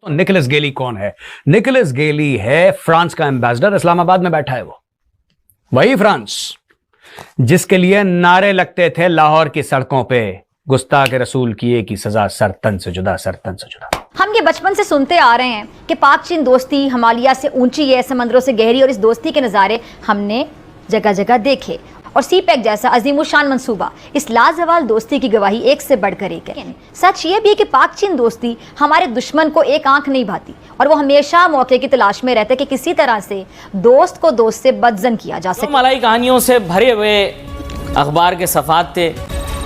तो निकोलस गेली कौन है? निकोलस गेली है फ्रांस का एम्बेसडर, इस्लामाबाद में बैठा है वो, वही फ्रांस जिसके लिए नारे लगते थे लाहौर की सड़कों पे, गुस्ताख रसूल किए की सजा सरतन से जुदा, सरतन से जुदा। हम ये बचपन से सुनते आ रहे हैं कि पाक चीन दोस्ती हिमालय से ऊंची है, समंदरों से गहरी, और इस दोस्ती के नज़ारे हमने जगह जगह देखे। और सी पैक जैसा अजीमुशान मंसूबा इस लाजवाल दोस्ती की गवाही एक से बढ़कर एक है। सच ये भी है कि पाक चीन दोस्ती हमारे दुश्मन को एक आंख नहीं भाती, और वो हमेशा मौके की तलाश में रहते कि किसी तरह से दोस्त को दोस्त से बदजन किया जा सके। मलाई कहानियों से भरे हुए अखबार के सफ़ात थे।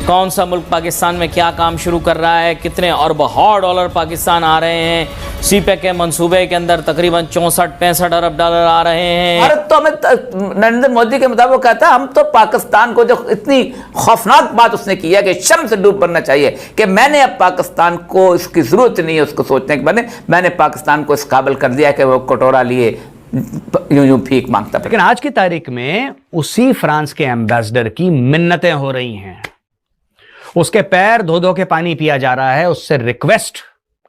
कौन सा मुल्क पाकिस्तान में क्या काम शुरू कर रहा है, कितने अरबों डॉलर पाकिस्तान आ रहे हैं, सीपैक के मंसूबे के अंदर तकरीबन 64-65 अरब डॉलर आ रहे हैं। भारत तो हमें नरेंद्र मोदी के मुताबिक कहता है, हम तो पाकिस्तान को, जो इतनी खौफनाक बात उसने की है कि शर्म से डूब पड़ना चाहिए कि मैंने अब पाकिस्तान को, इसकी जरूरत नहीं है उसको सोचने के, मैंने पाकिस्तान को इस काबिल कर दिया कि वो कटोरा लिए यूं भीख मांगता। लेकिन आज की तारीख में उसी फ्रांस के एम्बेसडर की मिन्नतें हो रही हैं, उसके पैर धो धो के पानी पिया जा रहा है, उससे रिक्वेस्ट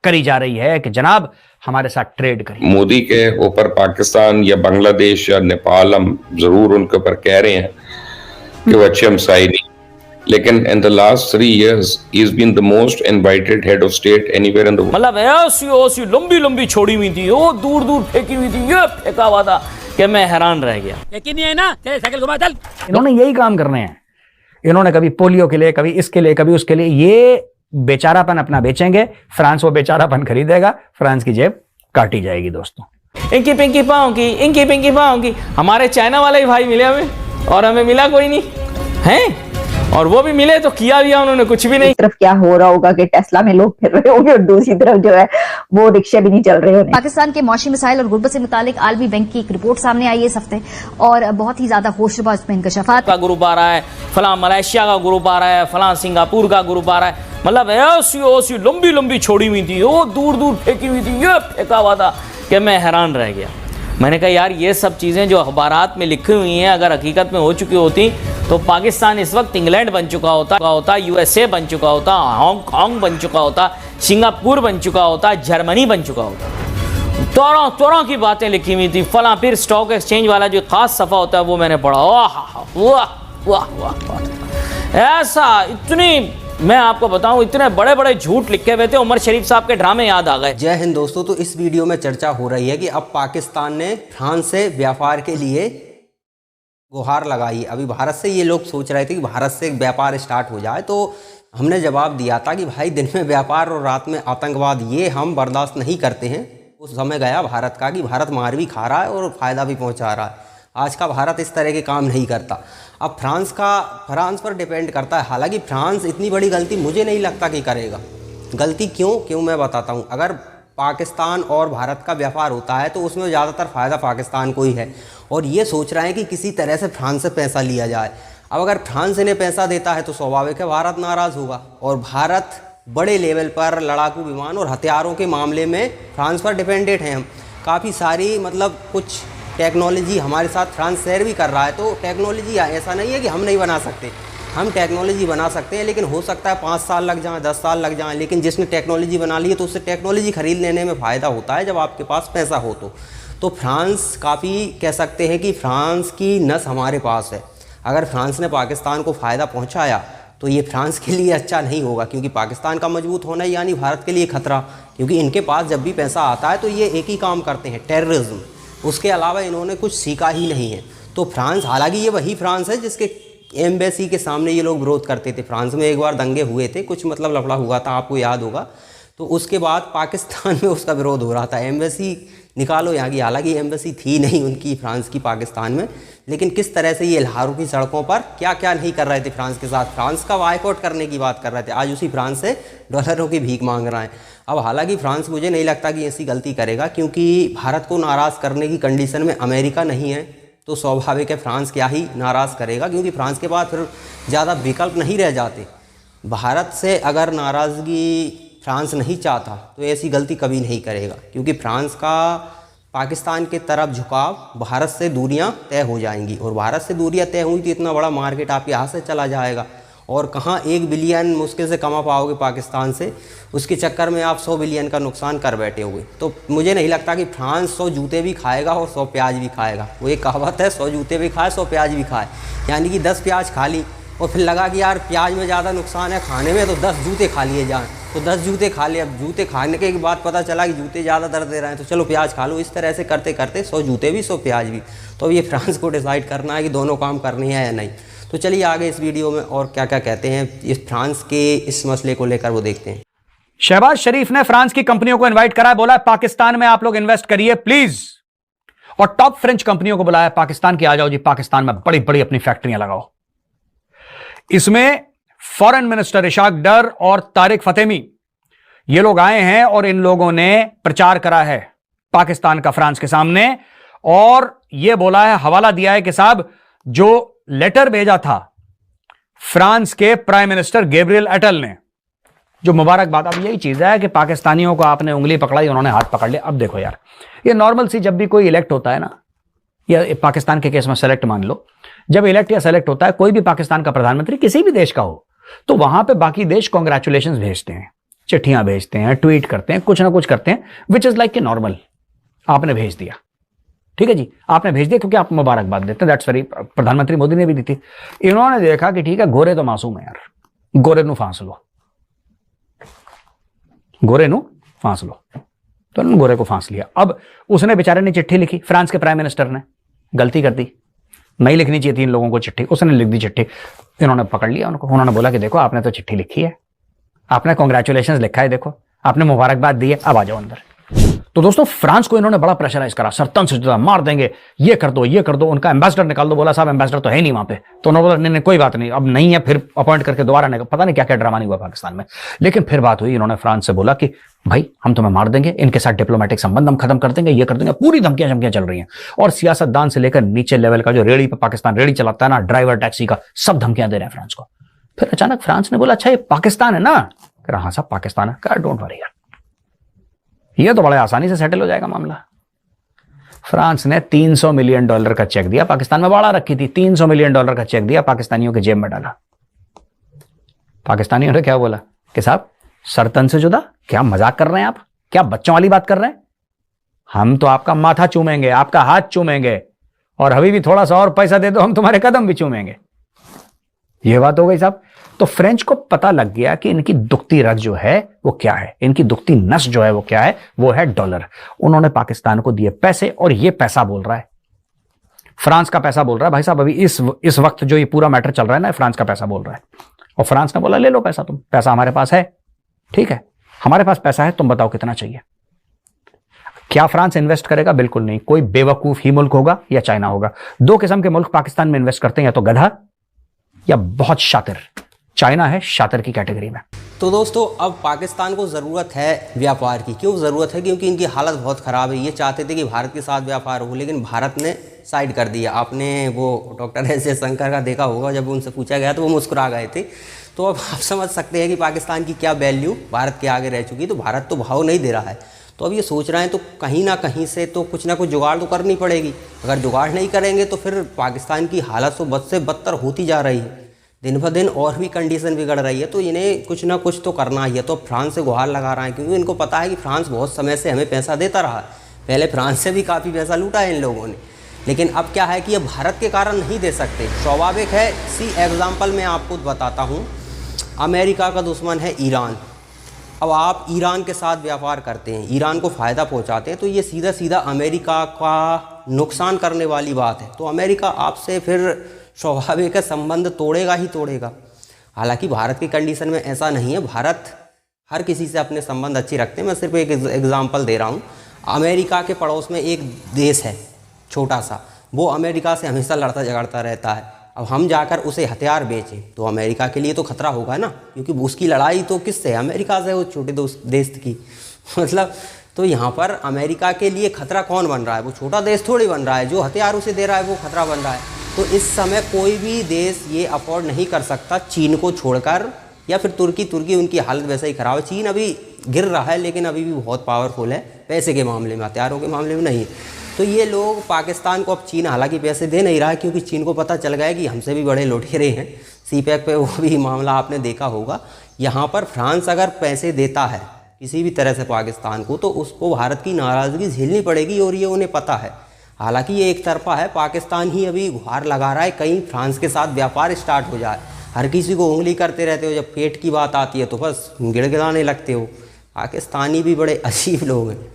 करी जा रही है कि जनाब हमारे साथ ट्रेड करिए। मोदी के ऊपर पाकिस्तान या बांग्लादेश या नेपाल, हम जरूर उनके ऊपर कह रहे हैं कि वो अच्छे हमसाई नहीं, लेकिन in the last 3 years he has been the most invited head of state anywhere in the world। मतलब ऐसी लंबी लंबी छोड़ी हुई थी, वो दूर दूर फेंकी हुई थी, ये फेंका हुआ था कि मैं हैरान रह गया। यकीन नहीं है ना, चल साइकिल घुमा चल। इन्होंने यही काम करने हैं, इन्होंने कभी पोलियो के लिए, कभी इसके लिए, कभी उसके लिए, ये बेचारापन अपना बेचेंगे, फ्रांस वो बेचारापन खरीदेगा, फ्रांस की जेब काटी जाएगी। दोस्तों इंकी पिंकी पाऊंगी, इंकी पिंकी पाऊंगी, हमारे चाइना वाले ही भाई मिले हमें, और हमें मिला कोई नहीं है, और वो भी मिले तो किया भी उन्होंने कुछ भी नहीं। एक तरफ क्या हो रहा होगा कि टेस्ला में लोग फिर रहे होंगे, और दूसरी तरफ जो है वो रिक्शे भी नहीं चल रहे होंगे। पाकिस्तान के मौशी मिसाइल और गुर्बत से मुतालिक आलमी बैंक की एक रिपोर्ट सामने आई है इस हफ्ते, और बहुत ही ज्यादा होशरुबा इसमें इंकशाफात का ग्रुप आ रहा है, फलां मलेशिया का ग्रुप आ रहा है, फलां सिंगापुर का ग्रुप आ रहा है। मतलब ऐसी लंबी लंबी छोड़ी हुई थी, वो दूर दूर फेंकी हुई थी, ये फेंका हुआ था कि मैं हैरान रह गया। मैंने कहा यार, ये सब चीज़ें जो अखबारात में लिखी हुई हैं अगर हकीकत में हो चुकी होती तो पाकिस्तान इस वक्त इंग्लैंड बन चुका होता, यूएसए बन चुका होता, हांगकांग बन चुका होता, सिंगापुर बन चुका होता, जर्मनी बन चुका होता। तरह की बातें लिखी हुई थी। फला फिर स्टॉक एक्सचेंज वाला जो खास सफ़ा होता है वो मैंने पढ़ा, वाह वाह वाह वाह, ऐसा इतनी, मैं आपको बताऊं, इतने बड़े बड़े झूठ लिखे हुए थे, उमर शरीफ साहब के ड्रामे याद आ गए। जय हिंद दोस्तों। तो इस वीडियो में चर्चा हो रही है कि अब पाकिस्तान ने फ्रांस से व्यापार के लिए गुहार लगाई। अभी भारत से ये लोग सोच रहे थे कि भारत से व्यापार स्टार्ट हो जाए, तो हमने जवाब दिया था कि भाई दिन में व्यापार और रात में आतंकवाद, ये हम बर्दाश्त नहीं करते हैं। उस समय गया भारत का कि भारत मार भी खा रहा है और फ़ायदा भी पहुंचा रहा है। आज का भारत इस तरह के काम नहीं करता। अब फ्रांस पर डिपेंड करता है। हालांकि फ्रांस इतनी बड़ी गलती मुझे नहीं लगता कि करेगा। गलती क्यों मैं बताता हूँ। अगर पाकिस्तान और भारत का व्यापार होता है तो उसमें ज़्यादातर फ़ायदा पाकिस्तान को ही है, और ये सोच रहे हैं कि किसी तरह से फ्रांस से पैसा लिया जाए। अब अगर फ्रांस इन्हें पैसा देता है तो स्वाभाविक है भारत नाराज़ होगा, और भारत बड़े लेवल पर लड़ाकू विमान और हथियारों के मामले में फ्रांस पर डिपेंडेंट हैं हम। काफ़ी सारी मतलब कुछ टेक्नोलॉजी हमारे साथ फ्रांस शेयर भी कर रहा है, तो टेक्नोलॉजी ऐसा नहीं है कि हम नहीं बना सकते, हम टेक्नोलॉजी बना सकते हैं, लेकिन हो सकता है 5 साल लग जाएं, 10 साल लग जाएं। लेकिन जिसने टेक्नोलॉजी बना ली है तो उससे टेक्नोलॉजी खरीद लेने में फ़ायदा होता है जब आपके पास पैसा हो। तो फ्रांस काफ़ी कह सकते हैं कि फ्रांस की नस हमारे पास है। अगर फ्रांस ने पाकिस्तान को फ़ायदा पहुँचाया तो ये फ्रांस के लिए अच्छा नहीं होगा, क्योंकि पाकिस्तान का मजबूत होना यानी भारत के लिए खतरा, क्योंकि इनके पास जब भी पैसा आता है तो ये एक ही काम करते हैं, टेररिज्म। उसके अलावा इन्होंने कुछ सीखा ही नहीं है। तो फ्रांस, हालांकि ये वही फ्रांस है जिसके एम्बेसी के सामने ये लोग विरोध करते थे। फ्रांस में एक बार दंगे हुए थे, कुछ मतलब लफड़ा हुआ था, आपको याद होगा। तो उसके बाद पाकिस्तान में उसका विरोध हो रहा था, एम्बेसी निकालो यहाँ की। हालांकि एम्बेसी थी नहीं उनकी फ्रांस की पाकिस्तान में, लेकिन किस तरह से ये लाहौर की सड़कों पर क्या क्या नहीं कर रहे थे फ्रांस के साथ। फ्रांस का बायकॉट करने की बात कर रहे थे, आज उसी फ्रांस से डॉलरों की भीख मांग रहे हैं। अब हालांकि फ्रांस मुझे नहीं लगता कि ऐसी गलती करेगा, क्योंकि भारत को नाराज़ करने की कंडीशन में अमेरिका नहीं है, तो स्वाभाविक है फ्रांस क्या ही नाराज़ करेगा, क्योंकि फ्रांस के पास फिर ज़्यादा विकल्प नहीं रह जाते। भारत से अगर नाराज़गी फ्रांस नहीं चाहता तो ऐसी गलती कभी नहीं करेगा, क्योंकि फ्रांस का पाकिस्तान के तरफ झुकाव, भारत से दूरियां तय हो जाएंगी, और भारत से दूरियां तय हुई तो इतना बड़ा मार्केट आप यहाँ से चला जाएगा, और कहाँ 1 बिलियन मुश्किल से कमा पाओगे पाकिस्तान से, उसके चक्कर में आप 100 बिलियन का नुकसान कर बैठे होगे। तो मुझे नहीं लगता कि फ्रांस 100 जूते भी खाएगा और 100 प्याज भी खाएगा। वो एक कहावत है, 100 जूते भी खाए 100 प्याज भी खाए, यानी कि 10 प्याज खा ली और फिर लगा कि यार प्याज में ज़्यादा नुकसान है खाने में, तो 10 जूते खा लिए जाएँ, तो 10 जूते खा लिए। अब जूते खाने के बाद पता चला कि जूते ज़्यादा दर्द दे रहे हैं, तो चलो प्याज खा लो। इस तरह से करते करते 100 जूते भी 100 प्याज भी। तो अब ये फ्रांस को डिसाइड करना है कि दोनों काम करनी है या नहीं। तो चलिए आगे इस वीडियो में और क्या क्या कहते हैं इस फ्रांस के इस मसले को लेकर वो देखते हैं। शहबाज शरीफ ने फ्रांस की कंपनियों को इनवाइट करा, बोला पाकिस्तान में आप लोग इन्वेस्ट करिए प्लीज, और टॉप फ्रेंच कंपनियों को बुलाया, पाकिस्तान की आ जाओ जी, पाकिस्तान में बड़ी बड़ी अपनी फैक्ट्रियां लगाओ। इसमें फॉरेन मिनिस्टर इशाक डर और तारिक फतेमी ये लोग आए हैं और इन लोगों ने प्रचार करा है पाकिस्तान का फ्रांस के सामने, और यह बोला है, हवाला दिया है कि साहब जो लेटर भेजा था फ्रांस के प्राइम मिनिस्टर गैब्रियल एटल ने, जो मुबारकबाद। अब यही चीज है कि पाकिस्तानियों को आपने उंगली पकड़ाई, उन्होंने हाथ पकड़ लिया। अब देखो यार, ये नॉर्मल सी, जब भी कोई इलेक्ट होता है ना, या पाकिस्तान के केस में सेलेक्ट मान लो, जब इलेक्ट या सेलेक्ट होता है कोई भी पाकिस्तान का प्रधानमंत्री किसी भी देश का हो, तो वहां पे बाकी देश कांग्रेचुलेशंस भेजते हैं, चिट्ठियां भेजते हैं, ट्वीट करते हैं, कुछ ना कुछ करते हैं, विच इज लाइक कि नॉर्मल। आपने भेज दिया, ठीक है जी, आपने भेज दिया क्योंकि आप मुबारकबाद देते हैं, दैट्स वेरी। प्रधानमंत्री मोदी ने भी दी थी। इन्होंने देखा कि ठीक है, गोरे तो मासूम है यार, गोरे नू फांस लो, गोरे नू फांस लो, तो उन्होंने गोरे को फांस लिया। अब उसने बेचारे ने चिट्ठी लिखी, फ्रांस के प्राइम मिनिस्टर ने गलती कर दी, नहीं लिखनी चाहिए थी इन लोगों को चिट्ठी, उसने लिख दी चिट्ठी, इन्होंने पकड़ लिया उनको। उन्होंने बोला कि देखो आपने तो चिट्ठी लिखी है, आपने कॉन्ग्रेचुलेशंस लिखा है, देखो आपने मुबारकबाद दी है, अब आ जाओ अंदर। तो दोस्तों फ्रांस को इन्होंने बड़ा प्रेशराइज करा, सर तन से जुदा मार देंगे, ये कर दो, ये कर दो, उनका एम्बेसडर निकाल दो। बोला साहब एम्बेसडर तो है नहीं वहां पे, तो उन्होंने बोला नहीं कोई बात नहीं, अब नहीं है, फिर अपॉइंट करके दोबारा नहीं। पता नहीं क्या क्या ड्रामा नहीं हुआ पाकिस्तान में, लेकिन फिर बात हुई, इन्होंने फ्रांस से बोला कि भाई हम तुम्हें मार देंगे, इनके साथ डिप्लोमेटिक संबंध हम खत्म कर देंगे, ये कर देंगे, पूरी धमकियां धमकियां चल रही हैं। और सियासतदान से लेकर नीचे लेवल का, जो रेड़ी पे पाकिस्तान रेड़ी चलाता है ना, ड्राइवर टैक्सी का, सब धमकियां दे रहे हैं फ्रांस को। फिर अचानक फ्रांस ने बोला अच्छा ये पाकिस्तान है ना, कहा हाँ साहब पाकिस्तान है, कहा डोंट वरी यार, ये तो बड़े आसानी से सेटल हो जाएगा मामला। फ्रांस ने $300 मिलियन का चेक दिया, पाकिस्तान में बाड़ा रखी थी, $300 मिलियन का चेक दिया, पाकिस्तानियों के जेब में डाला। पाकिस्तानियों ने क्या बोला कि साहब सरतन से जुदा, क्या मजाक कर रहे हैं आप, क्या बच्चों वाली बात कर रहे हैं, हम तो आपका माथा चूमेंगे, आपका हाथ चूमेंगे, और अभी भी थोड़ा सा और पैसा दे दो हम तुम्हारे कदम भी चूमेंगे। यह बात हो गई साहब। तो फ्रेंच को पता लग गया कि इनकी दुखती रग जो है वो क्या है, इनकी दुखती नस जो है वो क्या है, वो है डॉलर। उन्होंने पाकिस्तान को दिए पैसे, और ये पैसा बोल रहा है, फ्रांस का पैसा बोल रहा है, भाई साहब अभी इस वक्त जो ये पूरा मैटर चल रहा है ना, फ्रांस का पैसा बोल रहा है। और फ्रांस ने बोला ले लो पैसा, तुम, पैसा हमारे पास है, ठीक है हमारे पास पैसा है, तुम बताओ कितना चाहिए। क्या फ्रांस इन्वेस्ट करेगा? बिल्कुल नहीं। कोई बेवकूफ ही मुल्क होगा या चाइना होगा। दो किस्म के मुल्क पाकिस्तान में इन्वेस्ट करते हैं, या तो गधा या बहुत शातिर। चाइना है शातिर की कैटेगरी में। तो दोस्तों अब पाकिस्तान को ज़रूरत है व्यापार की। क्यों ज़रूरत है? क्योंकि इनकी हालत बहुत ख़राब है। ये चाहते थे कि भारत के साथ व्यापार हो, लेकिन भारत ने साइड कर दिया। आपने वो डॉक्टर एस जयशंकर का देखा होगा, जब उनसे पूछा गया तो वो मुस्कुरा गए थे। तो अब आप समझ सकते हैं कि पाकिस्तान की क्या वैल्यू भारत के आगे रह चुकी। तो भारत तो भाव नहीं दे रहा है, तो अब ये सोच रहे हैं तो कहीं ना कहीं से तो कुछ ना कुछ जुगाड़ तो करनी पड़ेगी। अगर जुगाड़ नहीं करेंगे तो फिर पाकिस्तान की हालत तो बद से बदतर होती जा रही है, दिन ब दिन और भी कंडीशन बिगड़ रही है। तो इन्हें कुछ ना कुछ तो करना ही है। तो फ्रांस से गुहार लगा रहा है, क्योंकि इनको पता है कि फ्रांस बहुत समय से हमें पैसा देता रहा है। पहले फ्रांस से भी काफ़ी पैसा लूटा है इन लोगों ने, लेकिन अब क्या है कि ये भारत के कारण नहीं दे सकते। स्वाभाविक है। सी एग्जाम्पल मैं आपको बताता हूँ। अमेरिका का दुश्मन है ईरान। अब आप ईरान के साथ व्यापार करते हैं, ईरान को फ़ायदा पहुंचाते हैं, तो ये सीधा सीधा अमेरिका का नुकसान करने वाली बात है। तो अमेरिका आपसे फिर स्वाभाविक है संबंध तोड़ेगा ही तोड़ेगा। हालांकि भारत की कंडीशन में ऐसा नहीं है, भारत हर किसी से अपने संबंध अच्छे रखते हैं। मैं सिर्फ एक एग्जांपल दे रहा हूँ। अमेरिका के पड़ोस में एक देश है छोटा सा, वो अमेरिका से हमेशा लड़ता झगड़ता रहता है। अब हम जाकर उसे हथियार बेचें तो अमेरिका के लिए तो खतरा होगा ना, क्योंकि उसकी लड़ाई तो किससे है? अमेरिका से, वो छोटे देश की। मतलब तो यहाँ पर अमेरिका के लिए खतरा कौन बन रहा है? वो छोटा देश थोड़ी बन रहा है, जो हथियार उसे दे रहा है वो खतरा बन रहा है। तो इस समय कोई भी देश ये अफोर्ड नहीं कर सकता चीन को छोड़कर, या फिर तुर्की उनकी हालत वैसे ही ख़राब है। चीन अभी गिर रहा है, लेकिन अभी भी बहुत पावरफुल है पैसे के मामले में, हथियारों के मामले में नहीं। तो ये लोग पाकिस्तान को, अब चीन हालांकि पैसे दे नहीं रहा है, क्योंकि चीन को पता चल गया है कि हमसे भी बड़े लुटेरे हैं, सीपैक पे वो भी मामला आपने देखा होगा। यहाँ पर फ्रांस अगर पैसे देता है किसी भी तरह से पाकिस्तान को तो उसको भारत की नाराज़गी झेलनी पड़ेगी और ये उन्हें पता है। हालांकि ये एक तरफा है, पाकिस्तान ही अभी गुहार लगा रहा है कहीं फ्रांस के साथ व्यापार स्टार्ट हो जाए। हर किसी को उंगली करते रहते हो, जब पेट की बात आती है तो बस गिड़गिड़ाने लगते हो। पाकिस्तानी भी बड़े अजीब लोग हैं।